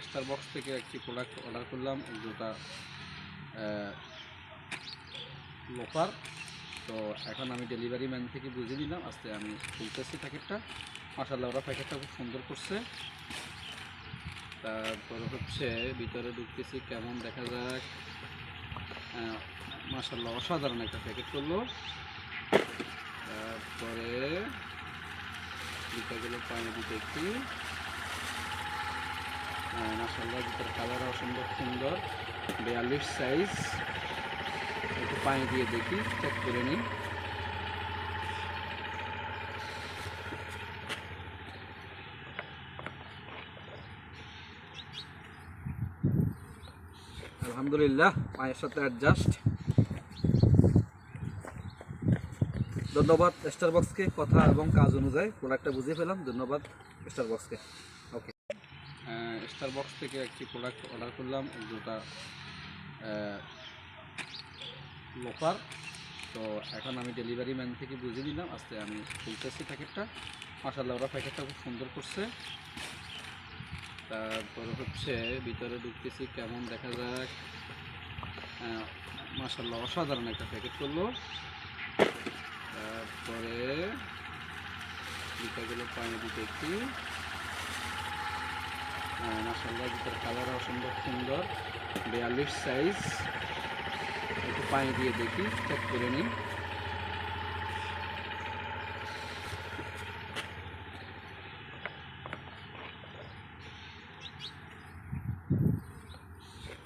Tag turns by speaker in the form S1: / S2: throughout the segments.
S1: স্টারবক্স থেকে একটি product order করলাম, জুতা লোফার। তো এখন আমি ডেলিভারি ম্যান থেকে বুঝে নিলাম, আজকে আমি খুলতেছি প্যাকেটটা। মাশাআল্লাহ ওরা প্যাকেটটা খুব সুন্দর করছে। তারপর হচ্ছে ভিতরে ঢুকতেছি, কেমন দেখা যাক। মাশাআল্লাহ অসাধারণ একটা প্যাকেট করলো। তারপরে জুতাগুলো পায়ে দিতে একটি মাশাআল্লাহ জুতার কালার অসম্ভব সুন্দর, 42 সাইজ। একটু পায়ে দিয়ে দেখি, চেক করে নিই। আলহামদুলিল্লাহ পায়ের সাথে অ্যাডজাস্ট। ধন্যবাদ স্টারবক্সকে, কথা এবং কাজ অনুযায়ী প্রোডাক্টটা বুঝিয়ে ফেলাম। ধন্যবাদ স্টারবক্সকে। ওকে, স্টারবক্স থেকে একটি প্রোডাক্ট অর্ডার করলাম, জুতা লোফার। তো এখন আমি ডেলিভারি ম্যান থেকে বুঝে নিলাম, আজকে আমি খুলতেছি প্যাকেটটা। মাশাআল্লাহ ওরা প্যাকেটটা খুব সুন্দর করছে। তারপর হচ্ছে ভিতরে ঢুকতেছি, কেমন দেখা যাক। মাশাআল্লাহ অসাধারণ একটা প্যাকেট করলো। তারপরে জুতাগুলো পায়ে দিতে একটি মাশাআল্লাহ জুতার কালার অসম্ভব সুন্দর, 42 সাইজ। একটু পায়ে দিয়ে দেখি, চেক করে নিই।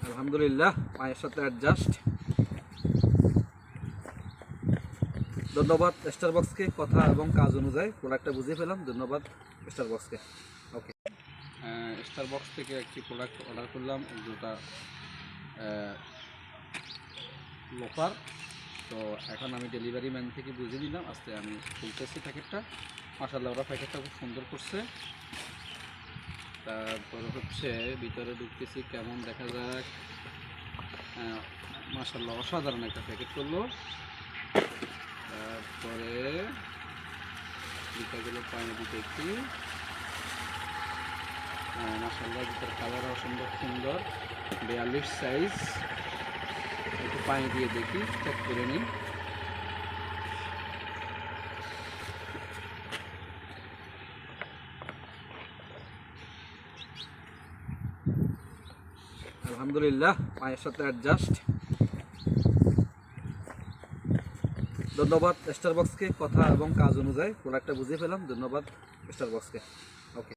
S1: আলহামদুলিল্লাহ পায়ের সাথে অ্যাডজাস্ট। ধন্যবাদ স্টারবক্সকে, কথা এবং কাজ অনুযায়ী প্রোডাক্টটা বুঝিয়ে ফেলাম। ধন্যবাদ স্টারবক্সকে। ওকে, স্টারবক্স থেকে একটি প্রোডাক্ট অর্ডার করলাম, জুতা লোফার। তো এখন আমি ডেলিভারি ম্যান থেকে বুঝে নিলাম, আজকে আমি খুলতেছি প্যাকেটটা। মাশাআল্লাহ ওরা প্যাকেটটা খুব সুন্দর করছে। তারপর হচ্ছে ভিতরে ঢুকতেছি, কেমন দেখা যাক। মাশাআল্লাহ অসাধারণ একটা প্যাকেট করলো। তারপরে জুতাগুলো পায়ে দিতে একটি মাশাআল্লাহ জুতার কালার অসম্ভব সুন্দর, 42 সাইজ। একটু পায়ে দিয়ে দেখি, চেক করে নিই। আলহামদুলিল্লাহ পায়ের সাথে অ্যাডজাস্ট। ধন্যবাদ স্টারবক্সকে, কথা এবং কাজ অনুযায়ী প্রোডাক্টটা বুঝিয়ে ফেলাম। ধন্যবাদ স্টারবক্সকে। ওকে।